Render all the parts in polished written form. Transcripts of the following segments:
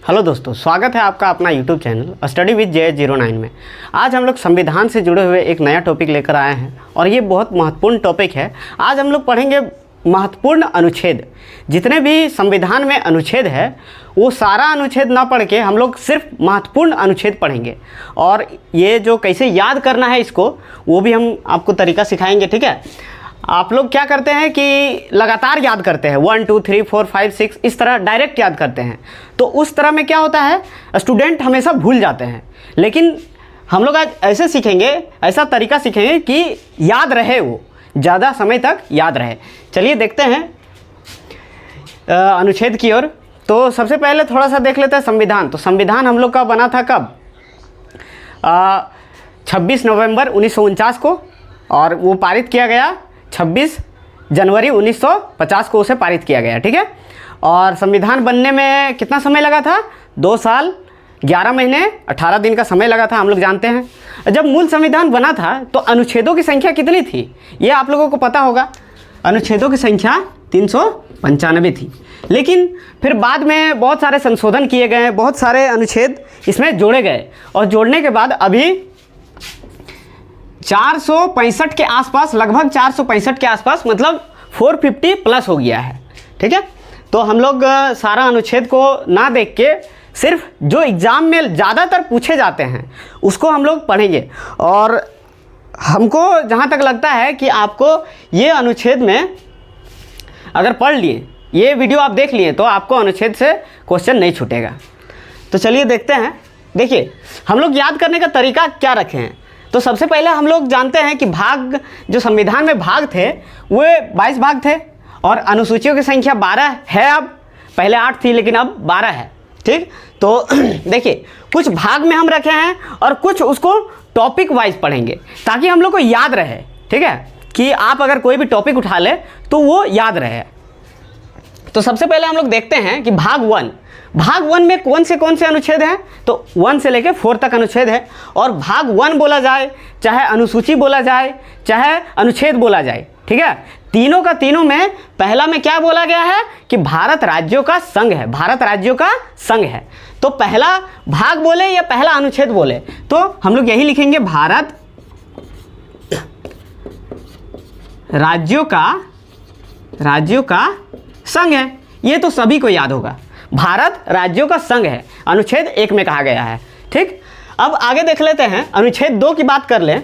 Hello दोस्तों, स्वागत है आपका अपना YouTube channel study with JH09 में। आज हम लोग संविधान से जुड़े हुए एक नया टॉपिक लेकर आए हैं और ये बहुत महत्वपूर्ण टॉपिक है। आज हम लोग पढ़ेंगे महत्वपूर्ण अनुच्छेद। जितने भी संविधान में अनुच्छेद है वो सारा अनुच्छेद ना पढ़ के हम लोग सिर्फ महत्वपूर्ण अनुच्छेद पढ़ेंगे और ये जो कैसे याद करना है इसको वो भी हम आपको तरीका सिखाएंगे। ठीक है, आप लोग क्या करते हैं कि लगातार याद करते हैं 1 2 3 4 5 6 इस तरह डायरेक्ट याद करते हैं, तो उस तरह में क्या होता है स्टूडेंट हमेशा भूल जाते हैं। लेकिन हम लोग आज ऐसे सीखेंगे, ऐसा तरीका सीखेंगे कि याद रहे, वो ज़्यादा समय तक याद रहे। चलिए देखते हैं अनुच्छेद की ओर। तो सबसे पहले थोड़ा सा देख लेते हैं संविधान। तो संविधान हम लोग का बना था कब? 26 नवंबर 1949 को, और वो पारित किया गया 26 जनवरी 1950 को उसे पारित किया गया। ठीक है, और संविधान बनने में कितना समय लगा था? 2 साल 11 महीने 18 दिन का समय लगा था, हम लोग जानते हैं। जब मूल संविधान बना था तो अनुच्छेदों की संख्या कितनी थी ये आप लोगों को पता होगा। अनुच्छेदों की संख्या 395 थी, लेकिन फिर बाद में बहुत सारे संशोधन किए गए, बहुत सारे अनुच्छेद इसमें जोड़े गए और जोड़ने के बाद अभी 465 के आसपास, लगभग 465 के आसपास, मतलब 450 प्लस हो गया है। ठीक है, तो हम लोग सारा अनुच्छेद को ना देख के सिर्फ जो एग्ज़ाम में ज़्यादातर पूछे जाते हैं उसको हम लोग पढ़ेंगे। और हमको जहाँ तक लगता है कि आपको ये अनुच्छेद में अगर पढ़ लिए, ये वीडियो आप देख लिए, तो आपको अनुच्छेद से क्वेश्चन नहीं छूटेगा। तो चलिए देखते हैं। देखिए हम लोग याद करने का तरीका क्या रखे हैं। तो सबसे पहले हम लोग जानते हैं कि भाग, जो संविधान में भाग थे वो 22 भाग थे और अनुसूचियों की संख्या 12 है। अब पहले 8 थी लेकिन अब 12 है। ठीक, तो देखिए कुछ भाग में हम रखे हैं और कुछ उसको टॉपिक वाइज पढ़ेंगे ताकि हम लोग को याद रहे। ठीक है, कि आप अगर कोई भी टॉपिक उठा ले तो वो याद रहे। तो सबसे पहले हम लोग देखते हैं कि भाग 1, भाग 1 में कौन से अनुच्छेद हैं? तो 1 से लेके 4 तक अनुच्छेद है। और भाग 1 बोला जाए, चाहे अनुसूची बोला जाए, चाहे अनुच्छेद बोला जाए, ठीक है, तीनों का तीनों में पहला में क्या बोला गया है कि भारत राज्यों का संघ है, भारत राज्यों का संघ है। तो पहला भाग बोले या पहला अनुच्छेद बोले तो हम लोग यही लिखेंगे, भारत राज्यों का संघ है। ये तो सभी को याद होगा, भारत राज्यों का संघ है, अनुच्छेद 1 में कहा गया है। ठीक, अब आगे देख लेते हैं, अनुच्छेद 2 की बात कर लें।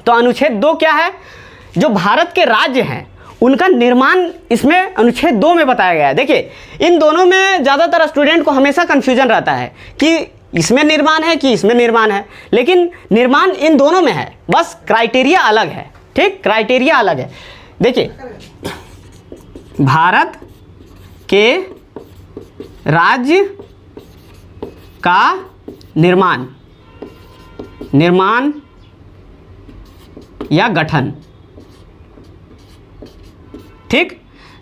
तो अनुच्छेद 2 क्या है? जो भारत के राज्य हैं उनका निर्माण इसमें अनुच्छेद 2 में बताया गया है। देखिए इन दोनों में ज़्यादातर स्टूडेंट को हमेशा कन्फ्यूजन रहता है कि इसमें निर्माण है कि इसमें निर्माण है, लेकिन निर्माण इन दोनों में है, बस क्राइटेरिया अलग है। ठीक, क्राइटेरिया अलग है। देखिए भारत के राज्य का निर्माण या गठन। ठीक,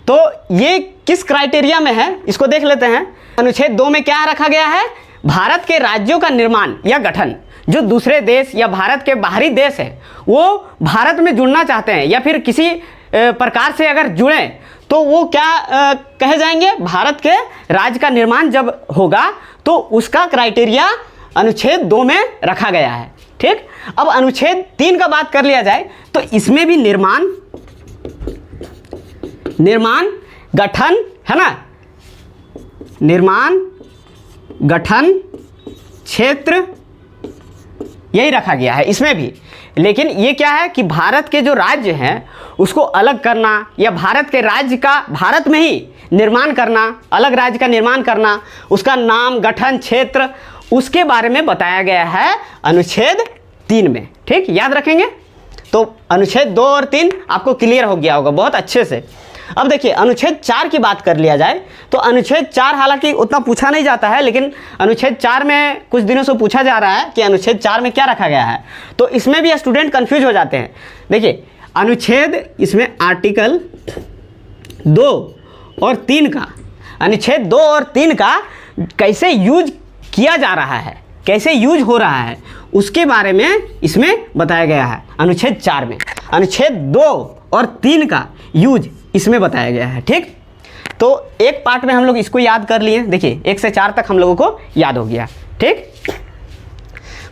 तो ये किस क्राइटेरिया में है इसको देख लेते हैं। अनुच्छेद 2 में क्या रखा गया है? भारत के राज्यों का निर्माण या गठन। जो दूसरे देश या भारत के बाहरी देश है वो भारत में जुड़ना चाहते हैं या फिर किसी प्रकार से अगर जुड़ें तो वो क्या कहे जाएंगे? भारत के राज्य का निर्माण जब होगा तो उसका क्राइटेरिया अनुच्छेद 2 में रखा गया है। ठीक, अब अनुच्छेद 3 का बात कर लिया जाए तो इसमें भी निर्माण गठन है ना, निर्माण गठन क्षेत्र यही रखा गया है इसमें भी। लेकिन ये क्या है कि भारत के जो राज्य हैं उसको अलग करना या भारत के राज्य का भारत में ही निर्माण करना, अलग राज्य का निर्माण करना, उसका नाम, गठन, क्षेत्र, उसके बारे में बताया गया है अनुच्छेद 3 में। ठीक, याद रखेंगे। तो अनुच्छेद 2 और 3 आपको क्लियर हो गया होगा बहुत अच्छे से। अब देखिए अनुच्छेद 4 की बात कर लिया जाए तो अनुच्छेद 4 हालांकि उतना पूछा नहीं जाता है, लेकिन अनुच्छेद 4 में कुछ दिनों से पूछा जा रहा है कि अनुच्छेद 4 में क्या रखा गया है। तो इसमें भी स्टूडेंट कंफ्यूज हो जाते हैं। देखिए अनुच्छेद, इसमें आर्टिकल 2 और 3 का, अनुच्छेद 2 और 3 का कैसे यूज किया जा रहा है, कैसे यूज हो रहा है, उसके बारे में इसमें बताया गया है अनुच्छेद 4 में। अनुच्छेद 2 और 3 का यूज इसमें बताया गया है। ठीक, तो एक पार्ट में हम लोग इसको याद कर लिए। देखिए 1 से 4 तक हम लोगों को याद हो गया। ठीक,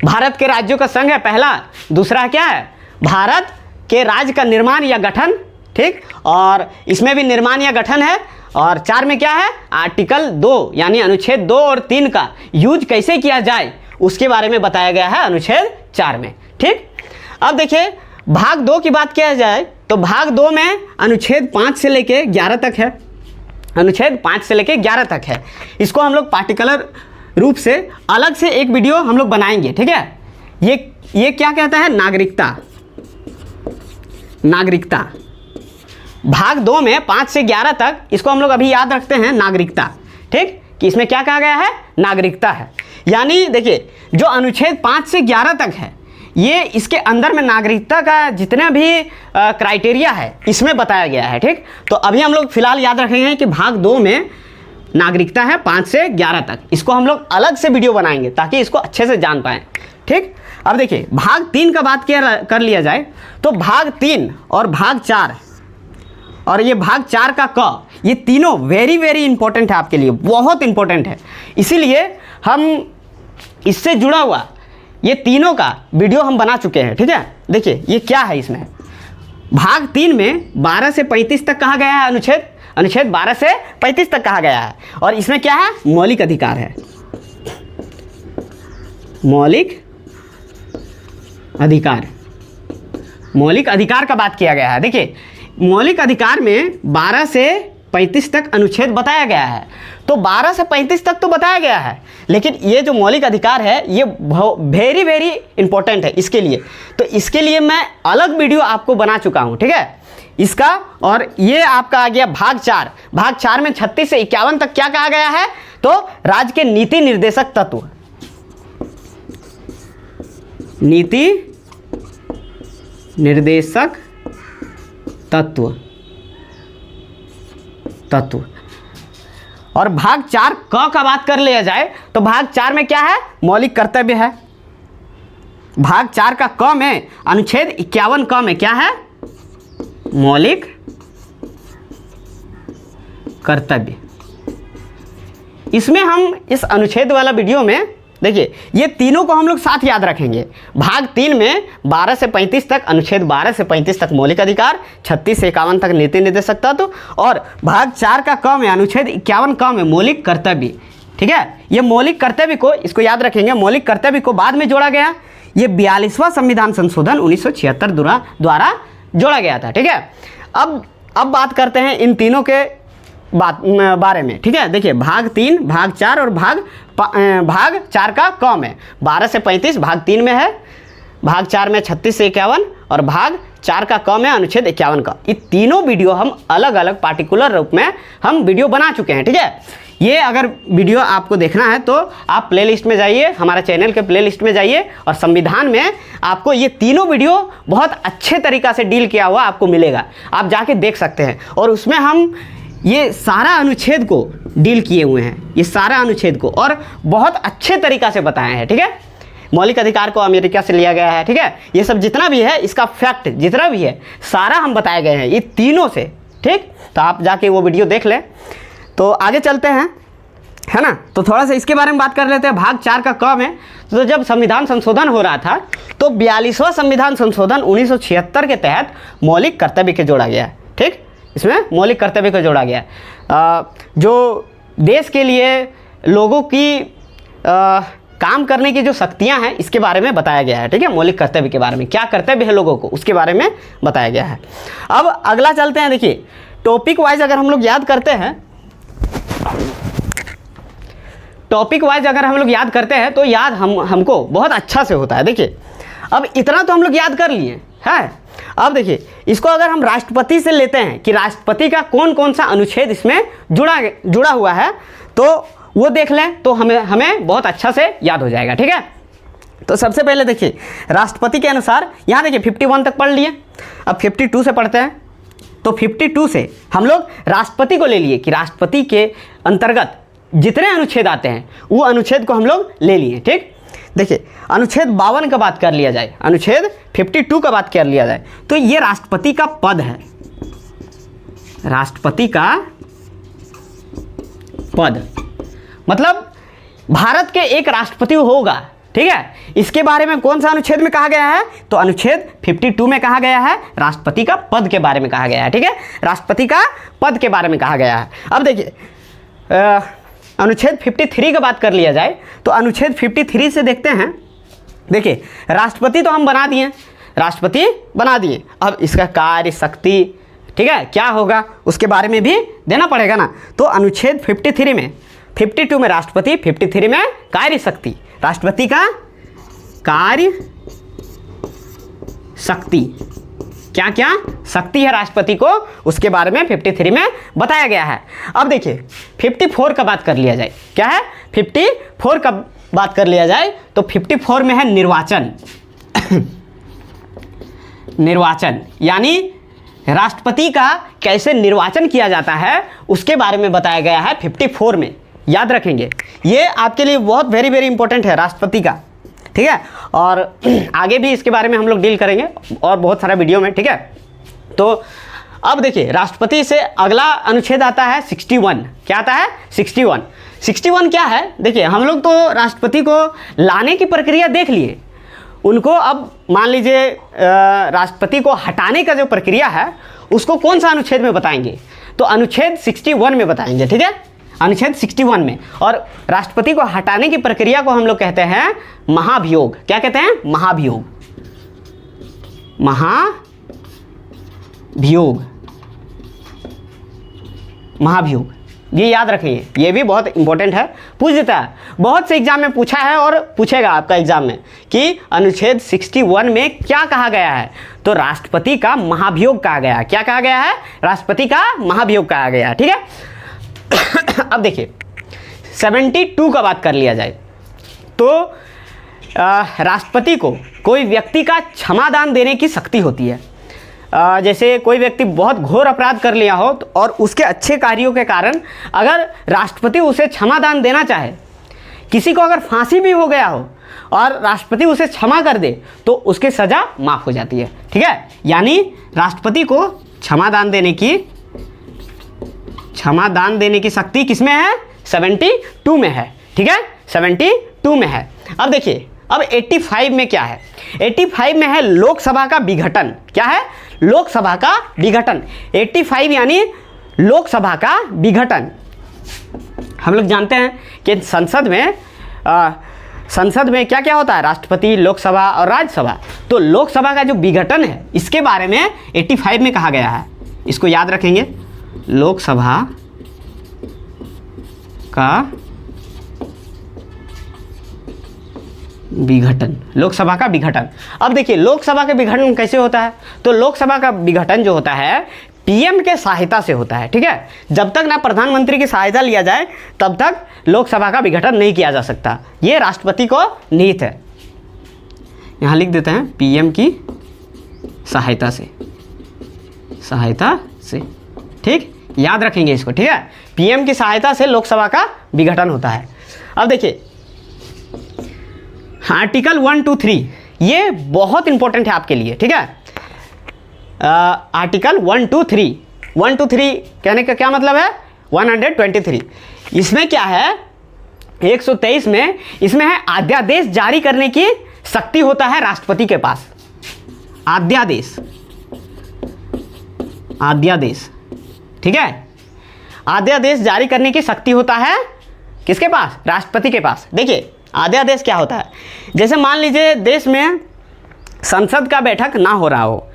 भारत के राज्यों का संघ है पहला। दूसरा क्या है, भारत के राज्य का निर्माण या गठन। ठीक, और इसमें भी निर्माण या गठन है। और 4 में क्या है, आर्टिकल 2 यानी अनुच्छेद 2 और 3 का यूज कैसे किया जाए उसके बारे में बताया गया है अनुच्छेद 4 में। ठीक, अब देखिए भाग 2 की बात किया जाए तो भाग 2 में अनुच्छेद 5 से लेके 11 तक है। अनुच्छेद 5 से लेके 11 तक है। इसको हम लोग पार्टिकुलर रूप से अलग से एक वीडियो हम लोग बनाएंगे। ठीक है, ये क्या कहता है, नागरिकता। नागरिकता भाग 2 में 5 से 11 तक इसको हम लोग अभी याद रखते हैं, नागरिकता। ठीक, कि इसमें क्या कहा गया है, नागरिकता है। यानी देखिए जो अनुच्छेद 5 से 11 तक है, ये इसके अंदर में नागरिकता का जितना भी क्राइटेरिया है इसमें बताया गया है। ठीक, तो अभी हम लोग फिलहाल याद रखेंगे कि भाग 2 में नागरिकता है 5 से 11 तक। इसको हम लोग अलग से वीडियो बनाएंगे ताकि इसको अच्छे से जान पाएँ। ठीक, अब देखिए भाग 3 का बात कर लिया जाए तो भाग 3 और भाग 4 और ये भाग 4 का क, ये तीनों वेरी वेरी इंपॉर्टेंट है आपके लिए, बहुत इंपॉर्टेंट है। इसीलिए हम इससे जुड़ा हुआ ये तीनों का वीडियो हम बना चुके हैं। ठीक है, देखिए ये क्या है, इसमें भाग 3 में 12 से 35 तक कहा गया है, अनुच्छेद 12 से 35 तक कहा गया है। और इसमें क्या है, मौलिक अधिकार है। मौलिक अधिकार, मौलिक अधिकार का बात किया गया है। देखिए मौलिक अधिकार में 12 से 35 तक अनुच्छेद बताया गया है। तो 12 से 35 तक तो बताया गया है, लेकिन ये जो मौलिक अधिकार है ये वेरी वेरी इंपॉर्टेंट है इसके लिए। तो इसके लिए मैं अलग वीडियो आपको बना चुका हूँ। ठीक है, इसका। और ये आपका आ गया भाग 4। भाग 4 में 36 से 51 तक क्या कहा गया है, तो राज्य के नीति निर्देशक तत्व, नीति निर्देशक तत्व। और भाग 4 क का बात कर लिया जाए तो भाग 4 में क्या है, मौलिक कर्तव्य है। भाग 4 का क में अनुच्छेद 51 क में क्या है, मौलिक कर्तव्य। इसमें हम इस अनुच्छेद वाला वीडियो में देखिए ये तीनों को हम लोग साथ याद रखेंगे। भाग 3 में 12 से 35 तक, अनुच्छेद 12 से 35 तक मौलिक अधिकार, 36 से 51 तक नीति निर्देशक तत्व, और भाग 4 का क में अनुच्छेद 51 क में मौलिक कर्तव्य। ठीक है, ये मौलिक कर्तव्य को इसको याद रखेंगे। मौलिक कर्तव्य को बाद में जोड़ा गया, ये 42वां संविधान संशोधन 1976 द्वारा जोड़ा गया था। ठीक है, अब बात करते हैं इन तीनों के बारे में। ठीक है, देखिए भाग 3, भाग 4 और भाग 4 का क में 12 से 35 भाग 3 में है, भाग 4 में 36 से 51 और भाग 4 का क में अनुच्छेद 51 का। ये तीनों वीडियो हम अलग अलग पार्टिकुलर रूप में हम वीडियो बना चुके हैं। ठीक है, ये अगर वीडियो आपको देखना है तो आप प्लेलिस्ट में जाइए, हमारा चैनल के प्लेलिस्ट में जाइए और संविधान में आपको ये तीनों वीडियो बहुत अच्छे तरीक़ा से डील किया हुआ आपको मिलेगा, आप जाके देख सकते हैं। और उसमें हम ये सारा अनुच्छेद को डील किए हुए हैं, ये सारा अनुच्छेद को, और बहुत अच्छे तरीक़ा से बताए हैं। ठीक है, मौलिक अधिकार को अमेरिका से लिया गया है। ठीक है, ये सब जितना भी है इसका फैक्ट जितना भी है सारा हम बताए गए हैं ये तीनों से। ठीक, तो आप जाके वो वीडियो देख लें। तो आगे चलते हैं, है ना। तो थोड़ा सा इसके बारे में बात कर लेते हैं। भाग 4 का क में तो जब संविधान संशोधन हो रहा था तो 42वां संविधान संशोधन 1976 के तहत मौलिक कर्तव्य के जोड़ा गया। ठीक, इसमें मौलिक कर्तव्य को जोड़ा गया, जो देश के लिए लोगों की काम करने की जो शक्तियां हैं इसके बारे में बताया गया है। ठीक है, मौलिक कर्तव्य के बारे में, क्या कर्तव्य है लोगों को उसके बारे में बताया गया है। अब अगला चलते हैं। देखिए टॉपिक वाइज अगर हम लोग याद करते हैं, तो याद हमको बहुत अच्छा से होता है। देखिए अब इतना तो हम लोग याद कर लिए हैं। अब देखिए इसको अगर हम राष्ट्रपति से लेते हैं कि राष्ट्रपति का कौन कौन सा अनुच्छेद इसमें जुड़ा हुआ है, तो वो देख लें तो हमें बहुत अच्छा से याद हो जाएगा। ठीक है, तो सबसे पहले देखिए राष्ट्रपति के अनुसार यहाँ देखिए 51 तक पढ़ लिए, अब 52 से पढ़ते हैं। तो 52 से हम लोग राष्ट्रपति को ले लिए कि राष्ट्रपति के अंतर्गत जितने अनुच्छेद आते हैं वो अनुच्छेद को हम लोग ले लिए। ठीक, देखिए अनुच्छेद 52 का बात कर लिया जाए, अनुच्छेद 52 का बात कर लिया जाए तो ये राष्ट्रपति का पद है, राष्ट्रपति का पद, मतलब भारत के एक राष्ट्रपति होगा, ठीक है। इसके बारे में कौन सा अनुच्छेद में कहा गया है? तो अनुच्छेद 52 में कहा गया है, राष्ट्रपति का पद के बारे में कहा गया है, ठीक है। राष्ट्रपति का पद के बारे में कहा गया है। अब देखिए अनुच्छेद 53 की बात कर लिया जाए तो अनुच्छेद 53 से देखते हैं। देखिए राष्ट्रपति तो हम बना दिए, राष्ट्रपति बना दिए, अब इसका कार्य शक्ति, ठीक है, क्या होगा उसके बारे में भी देना पड़ेगा ना। तो अनुच्छेद 53 में, 52 में राष्ट्रपति, 53 में कार्य शक्ति, राष्ट्रपति का कार्य शक्ति, क्या क्या शक्ति है राष्ट्रपति को, उसके बारे में 53 में बताया गया है। अब देखिए 54 का बात कर लिया जाए, क्या है 54 का बात कर लिया जाए तो 54 में है निर्वाचन। निर्वाचन यानी राष्ट्रपति का कैसे निर्वाचन किया जाता है उसके बारे में बताया गया है 54 में, याद रखेंगे, ये आपके लिए बहुत वेरी वेरी इंपॉर्टेंट है राष्ट्रपति का, ठीक है। और आगे भी इसके बारे में हम लोग डील करेंगे और बहुत सारा वीडियो में, ठीक है। तो अब देखिए राष्ट्रपति से अगला अनुच्छेद आता है 61, क्या आता है 61। 61 क्या है? देखिए हम लोग तो राष्ट्रपति को लाने की प्रक्रिया देख लिए, उनको अब मान लीजिए राष्ट्रपति को हटाने का जो प्रक्रिया है उसको कौन सा अनुच्छेद में बताएंगे? तो अनुच्छेद 61 में बताएंगे, ठीक है, अनुच्छेद 61 में। और राष्ट्रपति को हटाने की प्रक्रिया को हम लोग कहते हैं महाभियोग। क्या कहते हैं? महाभियोग, महाभियोग, महाभियोग, ये याद रखिए, ये भी बहुत इंपॉर्टेंट है, पूछ देता है, बहुत से एग्जाम में पूछा है और पूछेगा आपका एग्जाम में कि अनुच्छेद 61 में क्या कहा गया है? तो राष्ट्रपति का महाभियोग कहा गया है। क्या कहा गया है? राष्ट्रपति का महाभियोग कहा गया है, ठीक है। अब देखिए 72 का बात कर लिया जाए तो राष्ट्रपति को कोई व्यक्ति का क्षमादान देने की शक्ति होती है। जैसे कोई व्यक्ति बहुत घोर अपराध कर लिया हो और उसके अच्छे कार्यों के कारण अगर राष्ट्रपति उसे क्षमादान देना चाहे, किसी को अगर फांसी भी हो गया हो और राष्ट्रपति उसे क्षमा कर दे तो उसकी सज़ा माफ़ हो जाती है, ठीक है। यानी राष्ट्रपति को क्षमादान देने की शक्ति किसमें है? 72 में है, ठीक है, 72 में है। अब देखिए अब 85 में क्या है? 85 में है लोकसभा का विघटन। क्या है? लोकसभा का विघटन। 85 यानी लोकसभा का विघटन। हम लोग जानते हैं कि संसद में क्या क्या होता है? राष्ट्रपति, लोकसभा और राज्यसभा। तो लोकसभा का जो विघटन है इसके बारे में 85 में कहा गया है, इसको याद रखेंगे, लोकसभा का विघटन, लोकसभा का विघटन। अब देखिए लोकसभा का विघटन कैसे होता है? तो लोकसभा का विघटन जो होता है पीएम के सहायता से होता है, ठीक है। जब तक ना प्रधानमंत्री की सहायता लिया जाए तब तक लोकसभा का विघटन नहीं किया जा सकता। ये राष्ट्रपति को निहित है। यहाँ लिख देते हैं पीएम की सहायता से, ठीक, याद रखेंगे इसको, ठीक है। पीएम की सहायता से लोकसभा का विघटन होता है। अब देखिए आर्टिकल 1, 2, 3 ये बहुत इंपॉर्टेंट है आपके लिए, ठीक है। आर्टिकल 1, 2, 3 1, 2, 3 कहने का क्या मतलब है? 123। इसमें क्या है? 123 में इसमें है अध्यादेश जारी करने की शक्ति होता है राष्ट्रपति के पास। अध्यादेश, ठीक है, अध्यादेश जारी करने की शक्ति होता है किसके पास? राष्ट्रपति के पास। देखिए अध्यादेश क्या होता है? जैसे मान लीजिए देश में संसद का बैठक ना हो रहा हो,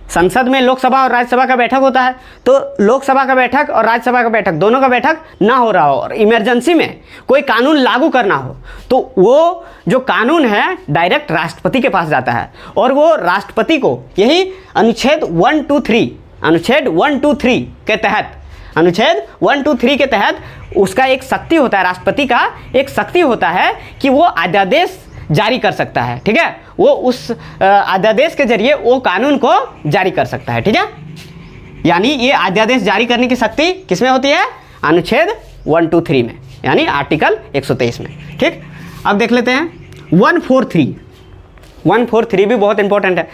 संसद में लोकसभा और राज्यसभा का बैठक होता है, तो लोकसभा का बैठक और राज्यसभा का बैठक दोनों का बैठक ना हो रहा हो और इमरजेंसी में कोई कानून लागू करना हो तो वो जो कानून है डायरेक्ट राष्ट्रपति के पास जाता है और वो राष्ट्रपति को यही अनुच्छेद 1, 2, 3 के तहत, अनुच्छेद 1, 2, 3 के तहत उसका एक शक्ति होता है, राष्ट्रपति का एक शक्ति होता है कि वो अध्यादेश जारी कर सकता है, ठीक है। वो उस अध्यादेश के जरिए वो कानून को जारी कर सकता है, ठीक है। यानी ये अध्यादेश जारी करने की शक्ति किसमें होती है? अनुच्छेद 1, 2, 3 में, यानी आर्टिकल 123 में, ठीक। अब देख लेते हैं 143 भी बहुत इंपॉर्टेंट है।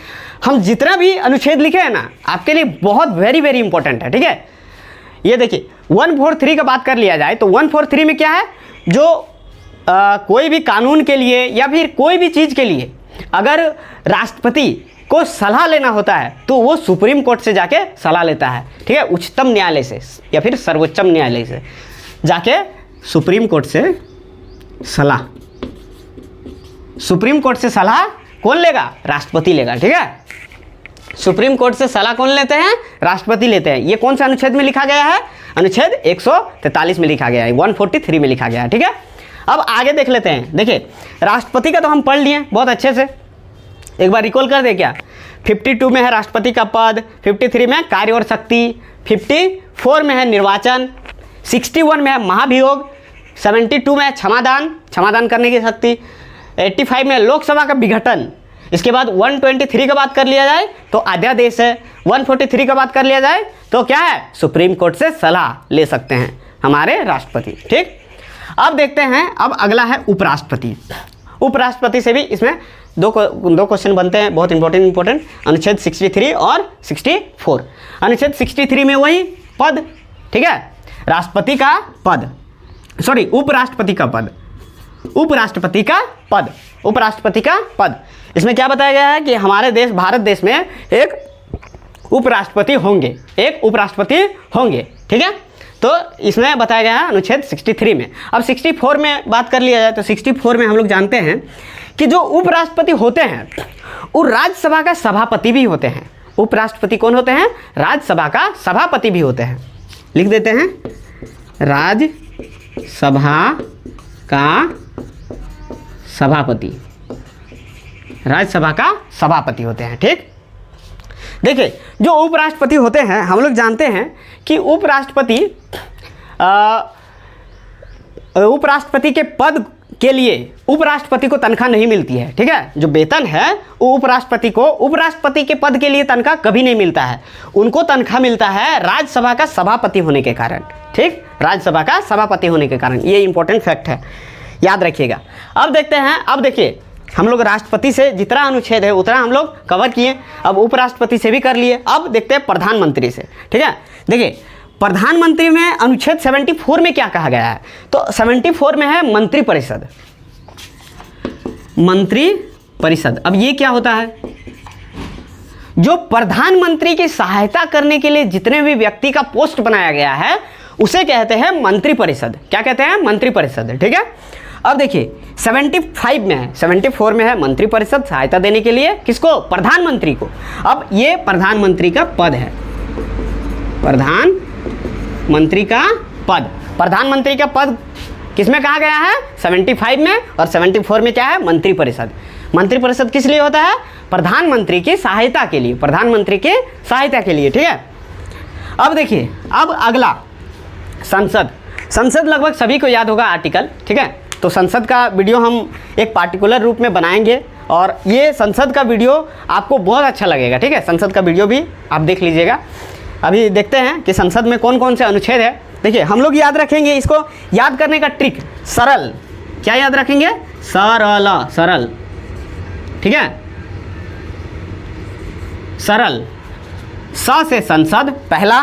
हम जितना भी अनुच्छेद लिखे हैं ना आपके लिए बहुत वेरी वेरी इंपॉर्टेंट है, ठीक है। ये देखिए 143 का बात कर लिया जाए तो 143 में क्या है, जो कोई भी कानून के लिए या फिर कोई भी चीज़ के लिए अगर राष्ट्रपति को सलाह लेना होता है तो वो सुप्रीम कोर्ट से जाके सलाह लेता है, ठीक है, उच्चतम न्यायालय से या फिर सर्वोच्चम न्यायालय से जाके सुप्रीम कोर्ट से सलाह, सुप्रीम कोर्ट से सलाह कौन लेगा, राष्ट्रपति लेगा, ठीक है। सुप्रीम कोर्ट से सलाह कौन लेते हैं, राष्ट्रपति लेते हैं। ये कौन सा अनुच्छेद में लिखा गया है, अनुच्छेद 143 में लिखा गया है, 143 में लिखा गया है, ठीक है। अब आगे देख लेते हैं। देखिए राष्ट्रपति का तो हम पढ़ लिए बहुत अच्छे से, एक बार रिकॉल कर दे क्या। 52 में है राष्ट्रपति का पद, 53 में कार्य और शक्ति, 54 में है निर्वाचन, 61 में है महाभियोग, 72 में है क्षमादान करने की शक्ति, 85 में लोकसभा का विघटन। इसके बाद 123 का बात कर लिया जाए तो अध्यादेश है, 143 का बात कर लिया जाए तो क्या है, सुप्रीम कोर्ट से सलाह ले सकते हैं हमारे राष्ट्रपति, ठीक। अब देखते हैं, अब अगला है उपराष्ट्रपति। उपराष्ट्रपति से भी इसमें दो क्वेश्चन बनते हैं, बहुत इंपॉर्टेंट, अनुच्छेद 63 और 64। अनुच्छेद 63 में वही पद, ठीक है, राष्ट्रपति का पद, सॉरी उपराष्ट्रपति का पद, उपराष्ट्रपति का पद, उपराष्ट्रपति का पद। इसमें क्या बताया गया है कि हमारे देश भारत देश में एक उपराष्ट्रपति होंगे, एक उपराष्ट्रपति होंगे, ठीक है। तो इसमें बताया गया है अनुच्छेद 63 में। अब 64 में बात कर लिया जाए तो 64 में हम लोग जानते हैं कि जो उपराष्ट्रपति होते हैं वो राज्यसभा का सभापति भी होते हैं। उपराष्ट्रपति कौन होते हैं, राज्यसभा का सभापति भी होते हैं। लिख देते हैं, राज्यसभा का सभापति, राज्यसभा का सभापति होते हैं, ठीक। देखिए जो उपराष्ट्रपति होते हैं हम लोग जानते हैं कि उपराष्ट्रपति के पद के लिए उपराष्ट्रपति को तनख्वाह नहीं मिलती है, ठीक है। जो वेतन है वो उपराष्ट्रपति को, उपराष्ट्रपति के पद के लिए तनख्वाह कभी नहीं मिलता है, उनको तनख्वाह मिलता है राज्यसभा का सभापति होने के कारण, ठीक, राज्यसभा का सभापति होने के कारण। ये इंपॉर्टेंट फैक्ट है, याद रखिएगा। अब देखते हैं, अब देखिए हम लोग राष्ट्रपति से जितना अनुच्छेद है उतना हम लोग कवर किए, अब उपराष्ट्रपति से भी कर लिए। अब देखते हैं प्रधानमंत्री से, ठीक है। देखिए प्रधानमंत्री में अनुच्छेद 74 में क्या कहा गया है, तो 74 में है मंत्री परिषद, मंत्री परिषद। अब ये क्या होता है, जो प्रधानमंत्री की सहायता करने के लिए जितने भी व्यक्ति का पोस्ट बनाया गया है उसे कहते हैं मंत्री परिषद। क्या कहते हैं, मंत्री परिषद, ठीक है। अब देखिए 75 में है, 74 में है मंत्री परिषद सहायता देने के लिए किसको, प्रधानमंत्री को। अब ये प्रधानमंत्री का पद है, प्रधानमंत्री का पद, प्रधानमंत्री का पद किसमें कहा गया है, 75 में, और 74 में क्या है, मंत्री परिषद। मंत्री परिषद किस लिए होता है, प्रधानमंत्री की सहायता के लिए, प्रधानमंत्री की सहायता के लिए, ठीक है। अब देखिए, अब अगला संसद। संसद लगभग सभी को याद होगा आर्टिकल, ठीक है। तो संसद का वीडियो हम एक पार्टिकुलर रूप में बनाएंगे और ये संसद का वीडियो आपको बहुत अच्छा लगेगा, ठीक है। संसद का वीडियो भी आप देख लीजिएगा। अभी देखते हैं कि संसद में कौन कौन से अनुच्छेद है। देखिए हम लोग याद रखेंगे, इसको याद करने का ट्रिक सरल, क्या याद रखेंगे, सरल, सरल, ठीक है, सरल। स से संसद पहला,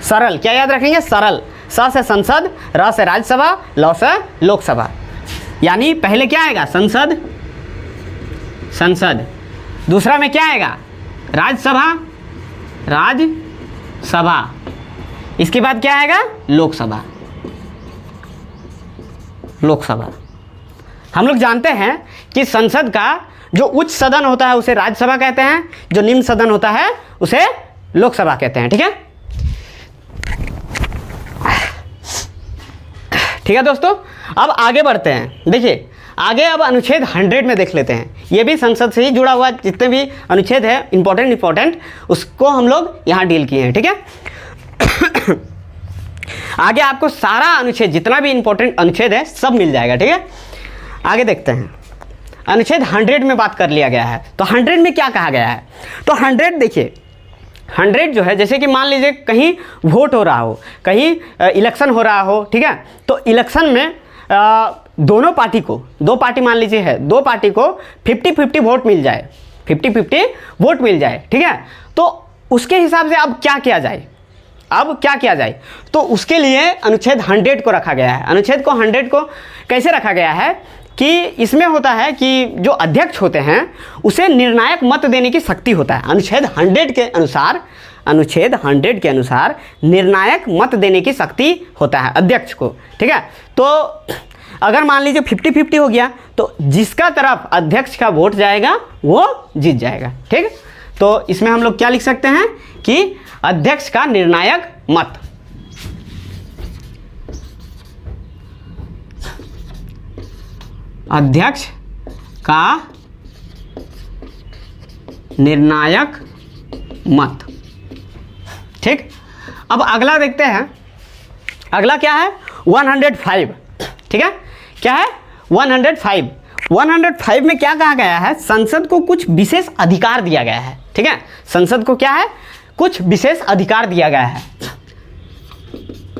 सरल, क्या याद रखेंगे, सरल। स से संसद, र से राज्यसभा, ल से लोकसभा। यानी पहले क्या आएगा, संसद, संसद। दूसरा में क्या आएगा, राज्यसभा, राज्यसभा। इसके बाद क्या आएगा, लोकसभा, लोकसभा। हम लोग जानते हैं कि संसद का जो उच्च सदन होता है उसे राज्यसभा कहते हैं, जो निम्न सदन होता है उसे लोकसभा कहते हैं, ठीक है। ठीक है दोस्तों, अब आगे बढ़ते हैं। देखिए आगे अब अनुच्छेद 100 में देख लेते हैं। ये भी संसद से ही जुड़ा हुआ जितने भी अनुच्छेद है इंपॉर्टेंट उसको हम लोग यहाँ डील किए हैं, ठीक है। आगे आपको सारा अनुच्छेद जितना भी इंपॉर्टेंट अनुच्छेद है सब मिल जाएगा, ठीक है। आगे देखते हैं, अनुच्छेद 100 में बात कर लिया गया है। तो 100 में क्या कहा गया है, तो 100 देखिए 100 जो है, जैसे कि मान लीजिए कहीं वोट हो रहा हो, कहीं इलेक्शन हो रहा हो, ठीक है। तो इलेक्शन में दोनों पार्टी को, दो पार्टी मान लीजिए है, दो पार्टी को 50-50 वोट मिल जाए, 50-50 वोट मिल जाए, ठीक है। तो उसके हिसाब से अब क्या किया जाए, अब क्या किया जाए, तो उसके लिए अनुच्छेद 100 को रखा गया है। अनुच्छेद को 100 को कैसे रखा गया है कि इसमें होता है कि जो अध्यक्ष होते हैं उसे निर्णायक मत देने की शक्ति होता है। अनुच्छेद 100 के अनुसार, अनुच्छेद 100 के अनुसार निर्णायक मत देने की शक्ति होता है अध्यक्ष को, ठीक है। तो अगर मान लीजिए 50-50 हो गया तो जिसका तरफ अध्यक्ष का वोट जाएगा वो जीत जाएगा, ठीक। तो इसमें हम लोग क्या लिख सकते हैं कि अध्यक्ष का निर्णायक मत, अध्यक्ष का निर्णायक मत, ठीक। अब अगला देखते हैं, अगला क्या है 105, ठीक है। क्या है 105, 105 में क्या कहा गया है, संसद को कुछ विशेष अधिकार दिया गया है, ठीक है। संसद को क्या है, कुछ विशेष अधिकार दिया गया है।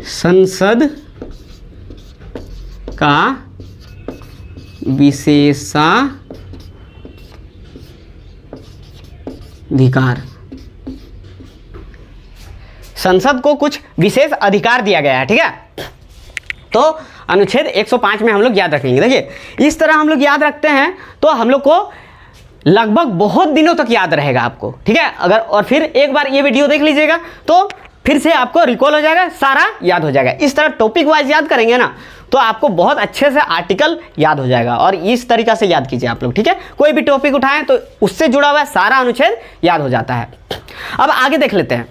संसद का विशेषाधिकार, संसद को कुछ विशेष अधिकार दिया गया है, ठीक है। तो अनुच्छेद 105 में हम लोग याद रखेंगे। देखिए इस तरह हम लोग याद रखते हैं तो हम लोग को लगभग बहुत दिनों तक याद रहेगा आपको, ठीक है। अगर और फिर एक बार ये वीडियो देख लीजिएगा तो फिर से आपको रिकॉल हो जाएगा, सारा याद हो जाएगा। इस तरह टॉपिक वाइज याद करेंगे ना तो आपको बहुत अच्छे से आर्टिकल याद हो जाएगा, और इस तरीका से याद कीजिए आप लोग, ठीक है। कोई भी टॉपिक उठाएं तो उससे जुड़ा हुआ सारा अनुच्छेद याद हो जाता है। अब आगे देख लेते हैं,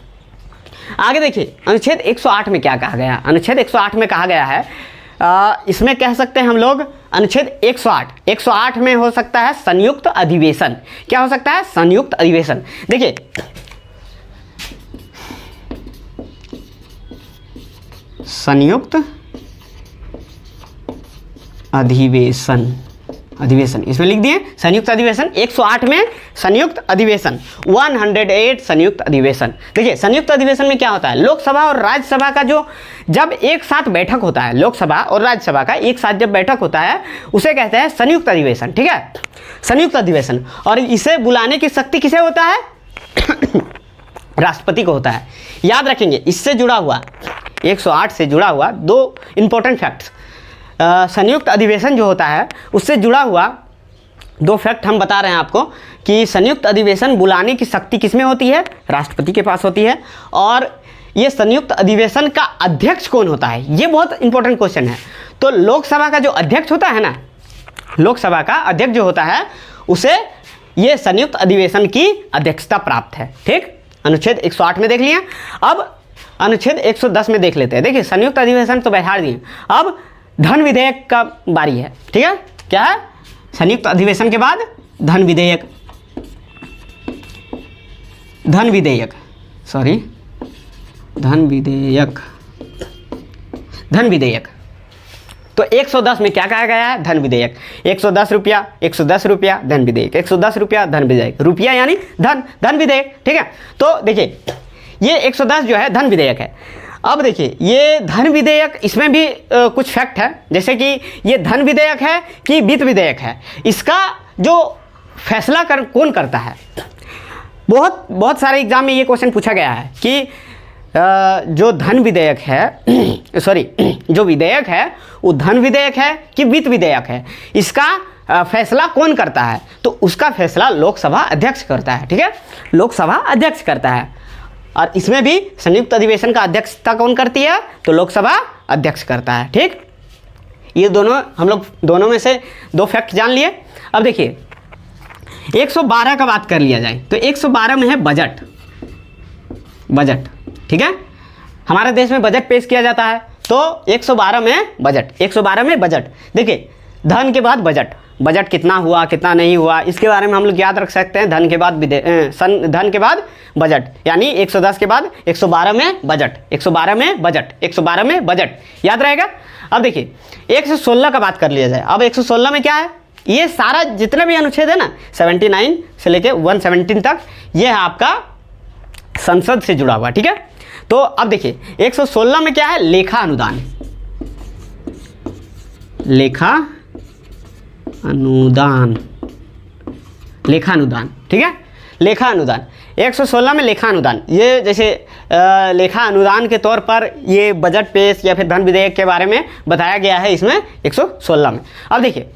आगे देखिए अनुच्छेद 108 में क्या कहा गया। अनुच्छेद 108 में कहा गया है, इसमें कह सकते हैं हम लोग अनुच्छेद 108 में हो सकता है संयुक्त अधिवेशन। क्या हो सकता है, संयुक्त अधिवेशन। देखिए संयुक्त अधिवेशन, अधिवेशन इसमें लिख दिए संयुक्त अधिवेशन। 108 में संयुक्त अधिवेशन, 108 संयुक्त अधिवेशन। देखिए संयुक्त अधिवेशन में क्या होता है, लोकसभा और राज्यसभा का जो जब एक साथ बैठक होता है, लोकसभा और राज्यसभा का एक साथ जब बैठक होता है उसे कहते हैं संयुक्त अधिवेशन, ठीक है, संयुक्त अधिवेशन। और इसे बुलाने की शक्ति किसे होता है राष्ट्रपति को होता है। याद रखेंगे इससे जुड़ा हुआ 108 से जुड़ा हुआ दो इंपॉर्टेंट फैक्ट्स, संयुक्त अधिवेशन जो होता है उससे जुड़ा हुआ दो फैक्ट हम बता रहे हैं आपको कि संयुक्त अधिवेशन बुलाने की शक्ति किसमें होती है, राष्ट्रपति के पास होती है। और ये संयुक्त अधिवेशन का अध्यक्ष कौन होता है, ये बहुत इंपॉर्टेंट क्वेश्चन है। तो लोकसभा का जो अध्यक्ष होता है ना, लोकसभा का अध्यक्ष जो होता है उसे ये संयुक्त अधिवेशन की अध्यक्षता प्राप्त है, ठीक। अनुच्छेद 108 में देख लिए। अब अनुच्छेद 110 में देख लेते हैं। देखिए संयुक्त अधिवेशन तो बैठा दिए, अब धन विधेयक का बारी है, ठीक है। क्या है, संयुक्त अधिवेशन के बाद धन विधेयक, धन विधेयक, सॉरी धन विधेयक, धन विधेयक। तो 110 में क्या कहा गया है, धन विधेयक। 110 रुपया, 110 रुपया धन विधेयक, 110 रुपया धन विधेयक, रुपया यानी धन, धन विधेयक, ठीक है। तो देखिए ये 110 जो है धन विधेयक है। अब देखिए ये धन विधेयक, इसमें भी कुछ फैक्ट है, जैसे कि ये धन विधेयक है कि वित्त विधेयक है, इसका जो फैसला कौन करता है। बहुत सारे एग्जाम में ये क्वेश्चन पूछा गया है कि जो धन विधेयक है सॉरी जो विधेयक है वो धन विधेयक है कि वित्त विधेयक है, इसका फैसला कौन करता है। तो उसका फैसला लोकसभा अध्यक्ष करता है, ठीक है, लोकसभा अध्यक्ष करता है। और इसमें भी संयुक्त अधिवेशन का अध्यक्षता कौन करती है, तो लोकसभा अध्यक्ष करता है, ठीक। ये दोनों हम लोग दोनों में से दो फैक्ट जान लिए। अब देखिए 112 का बात कर लिया जाए तो 112 में है बजट, बजट, ठीक है। हमारे देश में बजट पेश किया जाता है तो 112 में बजट, 112 में बजट। देखिए धन के बाद बजट, बजट कितना हुआ कितना नहीं हुआ इसके बारे में हम लोग याद रख सकते हैं। धन के बाद धन के बाद बजट, यानी 110 के बाद 112 में बजट, 112 में बजट, 112 में बजट, याद रहेगा। अब देखिए 116 का बात कर लिया जाए। अब 116 में क्या है, ये सारा जितने भी अनुच्छेद है ना 79 से लेके 117 तक, ये है आपका संसद से जुड़ा हुआ, ठीक है। तो अब देखिए 116 में क्या है, लेखा अनुदान, लेखा अनुदान, लेखा अनुदान, ठीक है, लेखा अनुदान। 116 में लेखा अनुदान, ये जैसे लेखा अनुदान के तौर पर ये बजट पेश या फिर धन विधेयक के बारे में बताया गया है इसमें 116 में। अब देखिए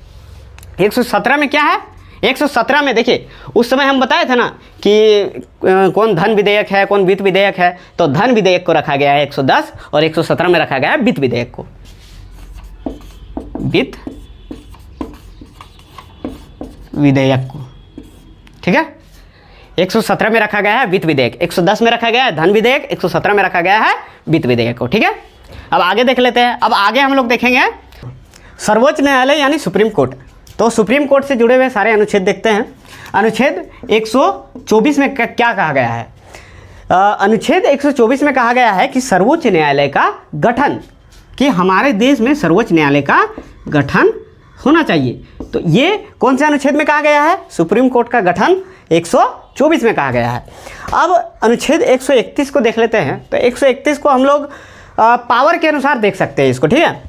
117 में क्या है, 117 में देखिए उस समय हम बताए थे ना कि कौन धन विधेयक है कौन वित्त विधेयक है, तो धन विधेयक को रखा गया है 110 और 117 में रखा गया है वित्त विधेयक को, वित्त विधेयक को, ठीक है। 117 में रखा गया है वित्त विधेयक, 110 में रखा गया है धन विधेयक, 117 में रखा गया है वित्त विधेयक को, ठीक है। अब आगे देख लेते हैं। अब आगे हम लोग देखेंगे सर्वोच्च न्यायालय यानी सुप्रीम कोर्ट। तो सुप्रीम कोर्ट से जुड़े हुए सारे अनुच्छेद देखते हैं। अनुच्छेद 124 में क्या कहा गया है? अनुच्छेद 124 में कहा गया है कि सर्वोच्च न्यायालय का गठन, कि हमारे देश में सर्वोच्च न्यायालय का गठन होना चाहिए। तो ये कौन से अनुच्छेद में कहा गया है? सुप्रीम कोर्ट का गठन 124 में कहा गया है। अब अनुच्छेद 131 को देख लेते हैं। तो 131 को हम लोग पावर के अनुसार देख सकते हैं इसको, ठीक है,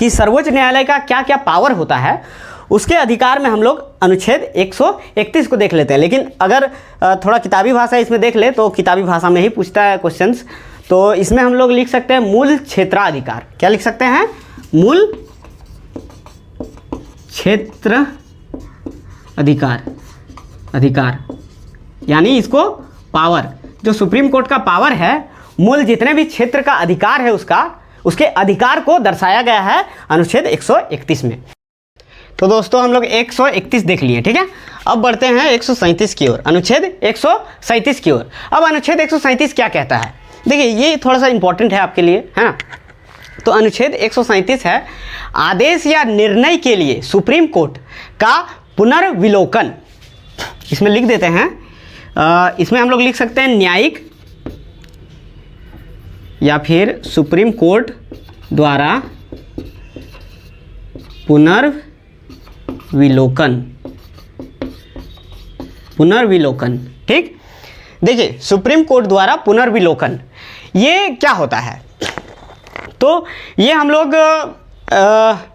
कि सर्वोच्च न्यायालय का क्या क्या पावर होता है, उसके अधिकार में हम लोग अनुच्छेद 131 को देख लेते हैं। लेकिन अगर थोड़ा किताबी भाषा इसमें देख ले तो किताबी भाषा में ही पूछता है क्वेश्चंस, तो इसमें हम लोग लिख सकते हैं मूल क्षेत्राधिकार। क्या लिख सकते हैं? मूल क्षेत्र अधिकार, यानी इसको पावर, जो सुप्रीम कोर्ट का पावर है, मूल जितने भी क्षेत्र का अधिकार है उसके अधिकार को दर्शाया गया है अनुच्छेद 131 में। तो दोस्तों हम लोग 131 देख लिए, ठीक है। अब बढ़ते हैं 137 की ओर, अनुच्छेद 137 की ओर। अब अनुच्छेद 137 क्या कहता है? देखिए ये थोड़ा सा इंपॉर्टेंट है आपके लिए, है ना। तो अनुच्छेद 137 है आदेश या निर्णय के लिए सुप्रीम कोर्ट का पुनर्विलोकन। इसमें लिख देते हैं, इसमें हम लोग लिख सकते हैं न्यायिक या फिर सुप्रीम कोर्ट द्वारा पुनर्विलोकन, ठीक। देखिए सुप्रीम कोर्ट द्वारा पुनर्विलोकन ये क्या होता है? तो ये हम लोग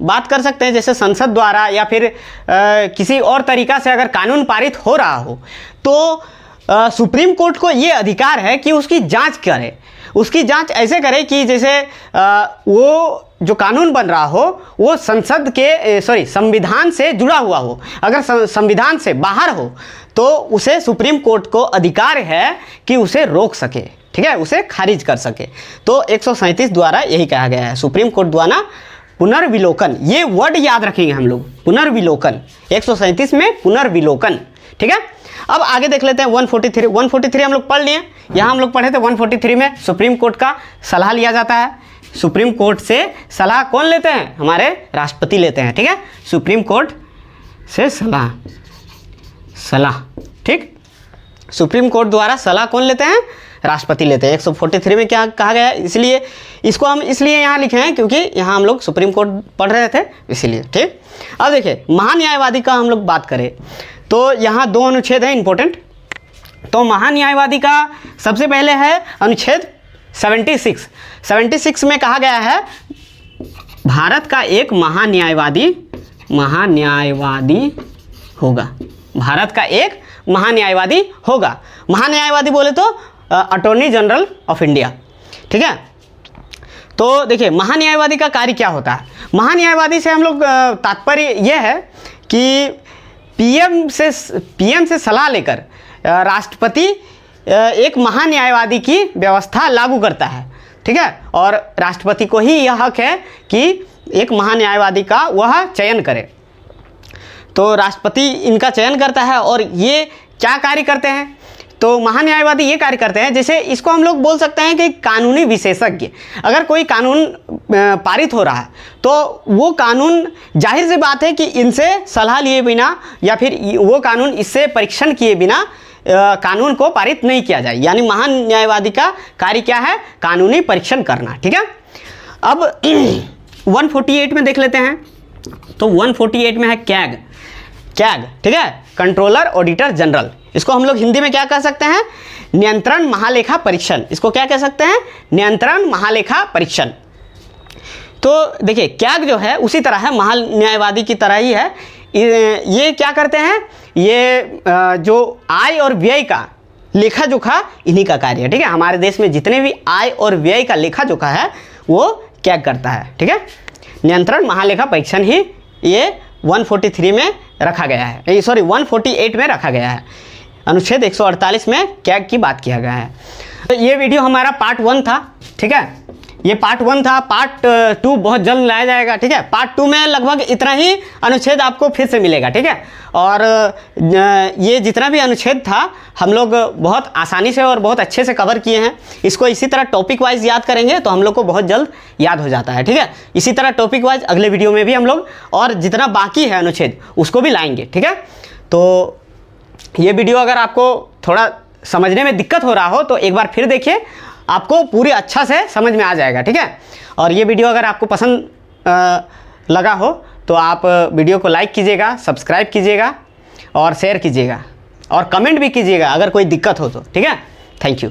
बात कर सकते हैं जैसे संसद द्वारा या फिर किसी और तरीका से अगर कानून पारित हो रहा हो तो सुप्रीम कोर्ट को ये अधिकार है कि उसकी जांच करे। उसकी जांच ऐसे करे कि जैसे वो जो कानून बन रहा हो वो संविधान से जुड़ा हुआ हो। अगर संविधान से बाहर हो तो उसे सुप्रीम कोर्ट को अधिकार है कि उसे रोक सके, ठीक है, उसे खारिज कर सके। तो 137 द्वारा यही कहा गया है, सुप्रीम कोर्ट द्वारा पुनर्विलोकन। ये वर्ड याद रखेंगे हम लोग, पुनर्विलोकन, 137 में पुनर्विलोकन, ठीक है। अब आगे देख लेते हैं 143 हम लोग पढ़ लिए। यहाँ हम लोग पढ़े थे 143 में सुप्रीम कोर्ट का सलाह लिया जाता है। सुप्रीम कोर्ट से सलाह कौन लेते हैं? हमारे राष्ट्रपति लेते हैं, ठीक है। सुप्रीम कोर्ट से सलाह, ठीक। सुप्रीम कोर्ट द्वारा सलाह कौन लेते हैं? राष्ट्रपति लेते हैं। 143 में क्या कहा गया है? इसलिए इसको हम इसलिए यहाँ लिखे हैं क्योंकि यहाँ हम लोग सुप्रीम कोर्ट पढ़ रहे थे, इसीलिए, ठीक। अब देखिए महान्यायवादी का हम लोग बात करें तो यहाँ 2 अनुच्छेद हैं इंपॉर्टेंट। तो महान्यायवादी का सबसे पहले है अनुच्छेद 76 में कहा गया है भारत का एक महान्यायवादी होगा। भारत का एक महान्यायवादी होगा। महान्यायवादी बोले तो अटॉर्नी जनरल ऑफ इंडिया, ठीक है। तो देखिए महान्यायवादी का कार्य क्या होता है? महान्यायवादी से हम लोग तात्पर्य यह है कि पीएम से सलाह लेकर राष्ट्रपति एक महान्यायवादी की व्यवस्था लागू करता है, ठीक है। और राष्ट्रपति को ही यह हक है कि एक महान्यायवादी का वह चयन करे। तो राष्ट्रपति इनका चयन करता है और ये क्या कार्य करते हैं? तो महान्यायवादी ये कार्य करते हैं, जैसे इसको हम लोग बोल सकते हैं कि कानूनी विशेषज्ञ। अगर कोई कानून पारित हो रहा है तो वो कानून, जाहिर सी बात है कि इनसे सलाह लिए बिना या फिर वो कानून इससे परीक्षण किए बिना कानून को पारित नहीं किया जाए। यानी महान्यायवादी का कार्य क्या है? कानूनी परीक्षण करना, ठीक है। अब 148 में देख लेते हैं। तो 148 में है कैग, ठीक है, कंट्रोलर ऑडिटर जनरल। इसको हम लोग हिंदी में क्या कह सकते हैं? नियंत्रण महालेखा परीक्षण। इसको क्या कह सकते हैं? नियंत्रण महालेखा परीक्षण। तो देखिए कैग जो है उसी तरह है, महान्यायवादी की तरह ही है। ये क्या करते हैं? ये जो आय और व्यय का लेखा जोखा इन्हीं का कार्य है, ठीक है। हमारे देश में जितने भी आय और व्यय का लेखा जोखा है वो क्या करता है, ठीक है। नियंत्रण महालेखा परीक्षण ही ये 143 में रखा गया है, सॉरी 148 में रखा गया है। अनुच्छेद 148 में क्या की बात किया गया है। तो ये वीडियो हमारा पार्ट 1 था, ठीक है। ये पार्ट 1 था। पार्ट 2 बहुत जल्द लाया जाएगा, ठीक है। पार्ट 2 में लगभग इतना ही अनुच्छेद आपको फिर से मिलेगा, ठीक है। और ये जितना भी अनुच्छेद था हम लोग बहुत आसानी से और बहुत अच्छे से कवर किए हैं। इसको इसी तरह टॉपिक वाइज याद करेंगे तो हम लोग को बहुत जल्द याद हो जाता है, ठीक है। इसी तरह टॉपिक वाइज अगले वीडियो में भी हम लोग और जितना बाकी है अनुच्छेद उसको भी लाएंगे, ठीक है। तो ये वीडियो अगर आपको थोड़ा समझने में दिक्कत हो रहा हो तो एक बार फिर देखिए, आपको पूरी अच्छा से समझ में आ जाएगा, ठीक है। और ये वीडियो अगर आपको पसंद लगा हो तो आप वीडियो को लाइक कीजिएगा, सब्सक्राइब कीजिएगा और शेयर कीजिएगा और कमेंट भी कीजिएगा अगर कोई दिक्कत हो तो, ठीक है। Thank you.